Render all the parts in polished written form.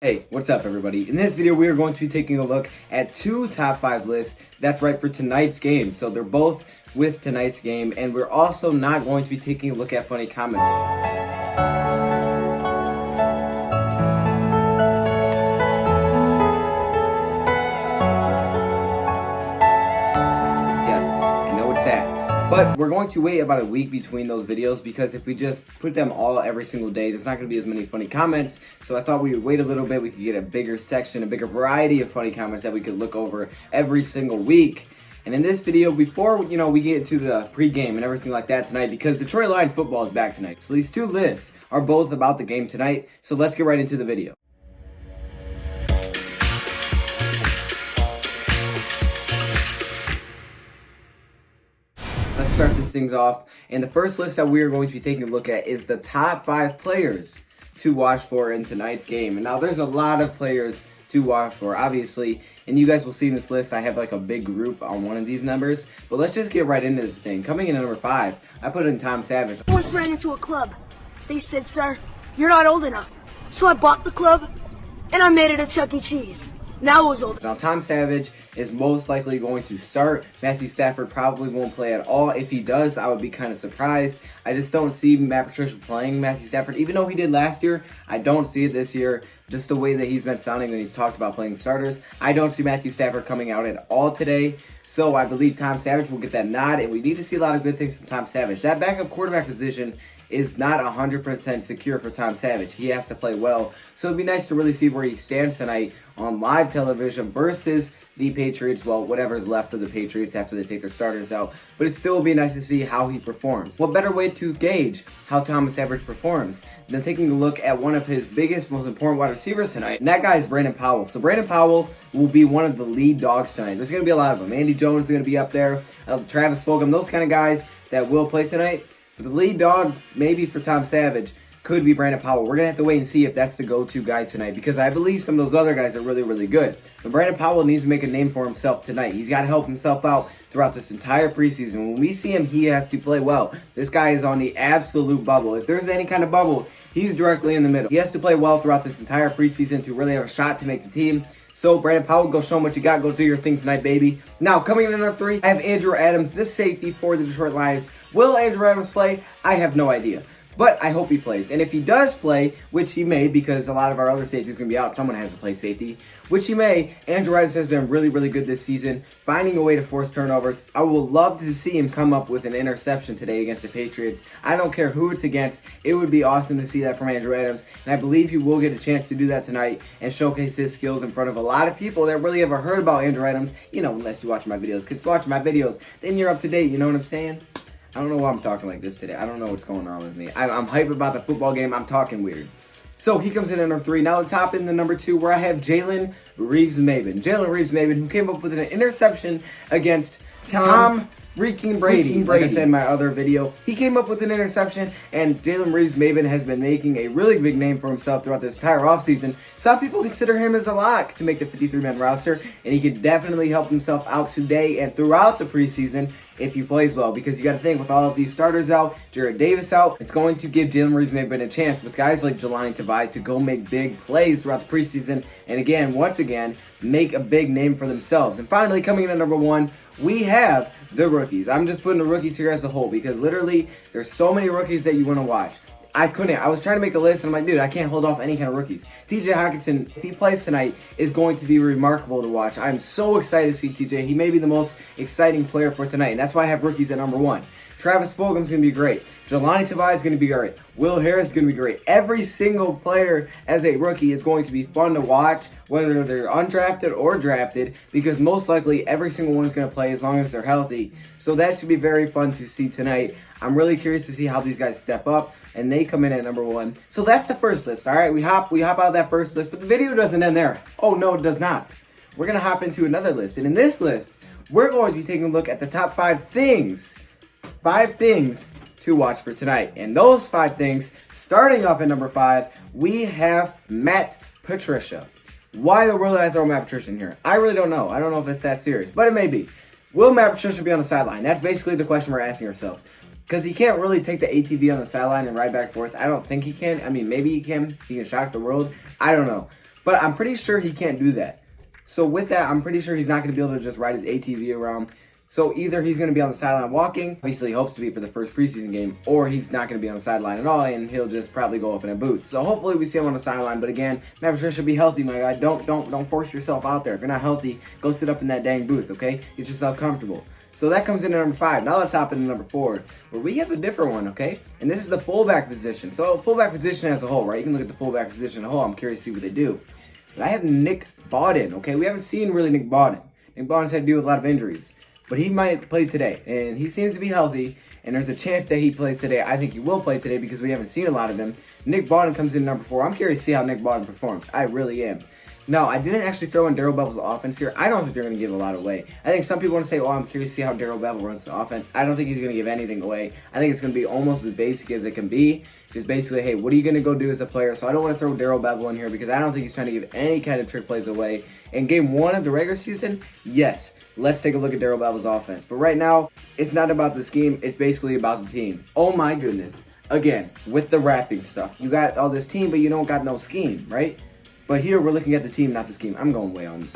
Hey, what's up everybody? In this video we are going to be taking a look at two top 5 lists. That's right, for tonight's game. So they're both with tonight's game, and we're also not going to be taking a look at funny comments. Yes, I know it's sad. But we're going to wait about a week between those videos because if we just put them all every single day, there's not going to be as many funny comments. So I thought we would wait a little bit. We could get a bigger section, a bigger variety of funny comments that we could look over every single week. And in this video, before we get to the pregame and everything like that tonight, because Detroit Lions football is back tonight. So these two lists are both about the game tonight. So let's get right into the video. Let's start these things off. And the first list that we are going to be taking a look at is the top 5 players to watch for in tonight's game. And now there's a lot of players to watch for, obviously. And you guys will see in this list, I have like a big group on one of these numbers. But let's just get right into this thing. Coming in at number 5, I put in Tom Savage. I once ran into a club. They said, "Sir, you're not old enough." So I bought the club, and I made it a Chuck E. Cheese. Now it was old. Now Tom Savage is most likely going to start. Matthew Stafford probably won't play at all. If he does, I would be kind of surprised. I just don't see Matt Patricia playing Matthew Stafford. Even though he did last year, I don't see it this year. Just the way that he's been sounding when he's talked about playing starters. I don't see Matthew Stafford coming out at all today. So I believe Tom Savage will get that nod, and we need to see a lot of good things from Tom Savage. That backup quarterback position is not 100% secure for Tom Savage. He has to play well. So it'd be nice to really see where he stands tonight on live television versus the Patriots. Well, whatever's left of the Patriots after they take their starters out. But it still will be nice to see how he performs. What better way to gauge how Thomas Savage performs than taking a look at one of his biggest, most important wide receivers tonight? And that guy is Brandon Powell. So Brandon Powell will be one of the lead dogs tonight. There's going to be a lot of them. Andy Jones is going to be up there. Travis Fulgham, those kind of guys that will play tonight. But the lead dog, maybe for Tom Savage, could be Brandon Powell. We're going to have to wait and see if that's the go-to guy tonight, because I believe some of those other guys are really, really good. But Brandon Powell needs to make a name for himself tonight. He's got to help himself out throughout this entire preseason. When we see him, he has to play well. This guy is on the absolute bubble. If there's any kind of bubble, he's directly in the middle. He has to play well throughout this entire preseason to really have a shot to make the team. So, Brandon Powell, go show him what you got. Go do your thing tonight, baby. Now, coming in at number 3, I have Andrew Adams, this safety for the Detroit Lions. Will Andrew Adams play? I have no idea. But I hope he plays. And if he does play, which he may, because a lot of our other safeties are going to be out, someone has to play safety, which he may. Andrew Adams has been really, really good this season, finding a way to force turnovers. I will love to see him come up with an interception today against the Patriots. I don't care who it's against. It would be awesome to see that from Andrew Adams. And I believe he will get a chance to do that tonight and showcase his skills in front of a lot of people that really ever heard about Andrew Adams. You know, unless you watch my videos. Because watch my videos, then you're up to date. You know what I'm saying? I don't know why I'm talking like this today. I don't know what's going on with me. I'm hype about the football game. I'm talking weird. So he comes in at number 3. Now let's hop in the number 2 where I have Jalen Reeves-Maybin. Jalen Reeves-Maybin, who came up with an interception against Tom freaking Brady. Like I said in my other video, he came up with an interception, and Jalen Reeves-Maybin has been making a really big name for himself throughout this entire offseason. Some people consider him as a lock to make the 53-man roster, and he could definitely help himself out today and throughout the preseason if he plays well, because you got to think, with all of these starters out, Jared Davis out, it's going to give Jalen Reeves-Maybin a chance with guys like Jelani Tavai to go make big plays throughout the preseason, and again, once again, make a big name for themselves. And finally, coming in at number 1, we have the rookies. I'm just putting the rookies here as a whole, because literally, there's so many rookies that you want to watch. I was trying to make a list, and I'm like, dude, I can't hold off any kind of rookies. TJ Hockenson, if he plays tonight, is going to be remarkable to watch. I'm so excited to see TJ. He may be the most exciting player for tonight, and that's why I have rookies at number 1. Travis Fulgham's going to be great. Jelani Tavai is going to be great. Will Harris is going to be great. Every single player as a rookie is going to be fun to watch, whether they're undrafted or drafted, because most likely every single one is going to play as long as they're healthy. So that should be very fun to see tonight. I'm really curious to see how these guys step up, and they come in at number 1. So that's the first list, all right? We hop out of that first list, but the video doesn't end there. Oh, no, it does not. We're going to hop into another list, and in this list, we're going to be taking a look at the top 5 things to watch for tonight. And those 5 things, starting off at number 5, we have Matt Patricia. Why the world did I throw Matt Patricia in here? I really don't know. I don't know if it's that serious, but it may be. Will Matt Patricia be on the sideline? That's basically the question we're asking ourselves. Because he can't really take the ATV on the sideline and ride back and forth. I don't think he can. I mean, maybe he can. He can shock the world. I don't know. But I'm pretty sure he can't do that. So with that, I'm pretty sure he's not going to be able to just ride his ATV around. So either he's going to be on the sideline walking, obviously he hopes to be for the first preseason game, or he's not going to be on the sideline at all, and he'll just probably go up in a booth. So hopefully we see him on the sideline. But again, Matt Patricia, be healthy, my guy. Don't force yourself out there. If you're not healthy, go sit up in that dang booth, okay? Get yourself comfortable. So that comes in at number 5. Now let's hop into number 4, where we have a different one, okay? And this is the fullback position. So fullback position as a whole, right? You can look at the fullback position as a whole. I'm curious to see what they do. But I have Nick Bawden, okay? We haven't seen really Nick Bawden. Nick Bawden's had to deal with a lot of injuries. But he might play today, and he seems to be healthy, and there's a chance that he plays today. I think he will play today because we haven't seen a lot of him. Nick Bawden comes in number 4. I'm curious to see how Nick Bawden performs. I really am. No, I didn't actually throw in Darrell Bevell's offense here. I don't think they're going to give a lot away. I think some people want to say, oh, I'm curious to see how Darrell Bevell runs the offense. I don't think he's going to give anything away. I think it's going to be almost as basic as it can be. Just basically, hey, what are you going to go do as a player? So I don't want to throw Darrell Bevell in here because I don't think he's trying to give any kind of trick plays away. In game 1 of the regular season, yes, let's take a look at Darrell Bevell's offense. But right now, it's not about the scheme. It's basically about the team. Oh, my goodness. Again, with the wrapping stuff. You got all this team, but you don't got no scheme, right? But here we're looking at the team, not the scheme. I'm going way on.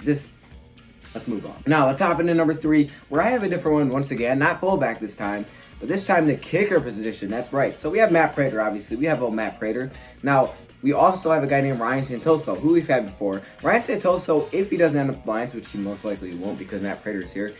Let's move on. Now let's hop into number 3, where I have a different one once again. Not fullback this time, but this time the kicker position. That's right. So we have Matt Prater, obviously. We have old Matt Prater. Now we also have a guy named Ryan Santoso, who we've had before. Ryan Santoso, if he doesn't end up Lions, which he most likely won't because Matt Prater is here.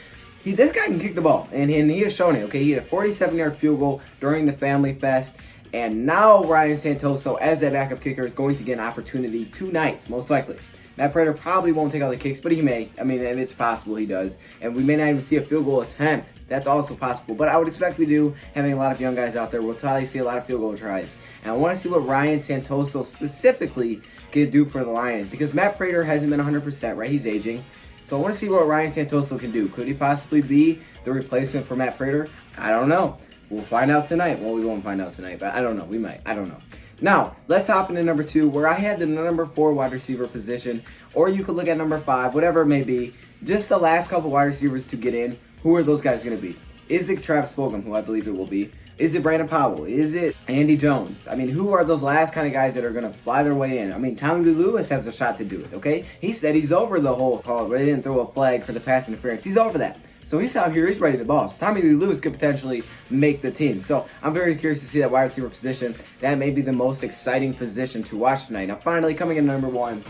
This guy can kick the ball, and he has shown it. Okay, he had a 47-yard field goal during the Family Fest. And now Ryan Santoso, as that backup kicker, is going to get an opportunity tonight, most likely. Matt Prater probably won't take all the kicks, but he may. I mean, and it's possible he does. And we may not even see a field goal attempt. That's also possible. But I would expect we do, having a lot of young guys out there. We'll probably see a lot of field goal tries. And I want to see what Ryan Santoso specifically can do for the Lions. Because Matt Prater hasn't been 100%, right? He's aging. So I want to see what Ryan Santoso can do. Could he possibly be the replacement for Matt Prater? I don't know. We'll find out tonight. Well, we won't find out tonight, but I don't know. We might. I don't know. Now, let's hop into number 2, where I had the number 4 wide receiver position, or you could look at number 5, whatever it may be. Just the last couple wide receivers to get in. Who are those guys going to be? Is it Travis Fulgham, who I believe it will be? Is it Brandon Powell? Is it Andy Jones? I mean, who are those last kind of guys that are going to fly their way in? I mean, Tommy Lee Lewis has a shot to do it, okay? He said he's over the whole call where they didn't throw a flag for the pass interference. He's over that. So he's out here, he's ready to ball. So Tommy Lee Lewis could potentially make the team. So I'm very curious to see that wide receiver position. That may be the most exciting position to watch tonight. Now finally, coming in number 1,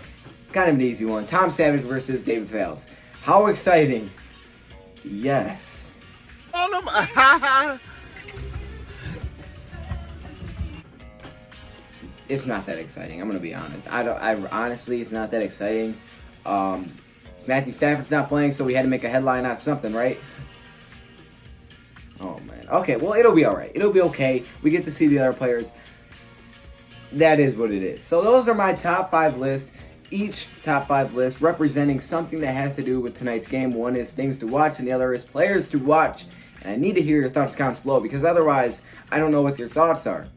kind of an easy one. Tom Savage versus David Fales. How exciting. Yes. It's not that exciting. I'm going to be honest. Honestly, it's not that exciting. Matthew Stafford's not playing, so we had to make a headline out of something, right? Oh, man. Okay, well, it'll be all right. It'll be okay. We get to see the other players. That is what it is. So those are my top 5 lists. Each top 5 list representing something that has to do with tonight's game. One is things to watch, and the other is players to watch. And I need to hear your thoughts, comments below, because otherwise, I don't know what your thoughts are.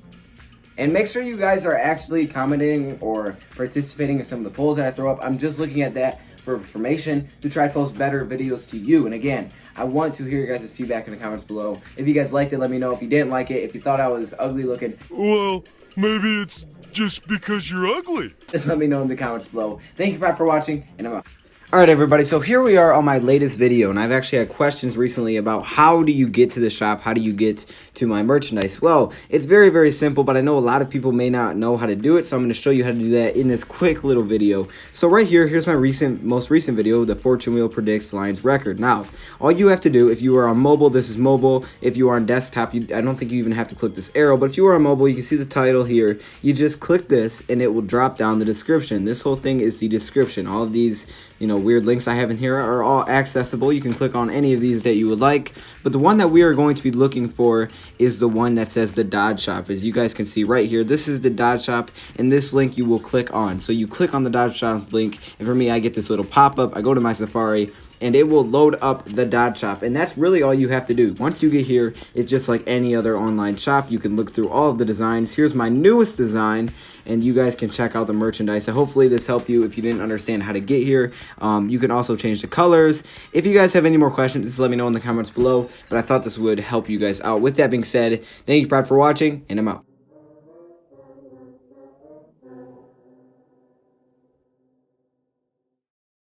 And make sure you guys are actually commenting or participating in some of the polls that I throw up. I'm just looking at that for information to try to post better videos to you. And again, I want to hear your guys' feedback in the comments below. If you guys liked it, let me know. If you didn't like it, if you thought I was ugly looking, well, maybe it's just because you're ugly. Just let me know in the comments below. Thank you for watching, and I'm out. Alright everybody, so here we are on my latest video, and I've actually had questions recently about how do you get to the shop, how do you get to my merchandise. Well, it's very, very simple, but I know a lot of people may not know how to do it, so I'm going to show you how to do that in this quick little video. So right here, here's my most recent video, the Fortune Wheel Predicts Lions Record. Now, all you have to do, if you are on mobile, this is mobile. If you are on desktop, I don't think you even have to click this arrow, but if you are on mobile, you can see the title here. You just click this, and it will drop down the description. This whole thing is the description. All of these, weird links I have in here are all accessible. You can click on any of these that you would like, but the one that we are going to be looking for is the one that says the Dodge Shop. As you guys can see right here, this is the Dodge Shop, and this link you will click on. So you click on the Dodge Shop link, and for me, I get this little pop-up. I go to my Safari, and it will load up the Dodge Shop, and that's really all you have to do. Once you get here, it's just like any other online shop. You can look through all of the designs. Here's my newest design, and you guys can check out the merchandise. So hopefully this helped you if you didn't understand how to get here. You can also change the colors. If you guys have any more questions, just let me know in the comments below, but I thought this would help you guys out. With that being said, thank you, Pride, for watching, and I'm out.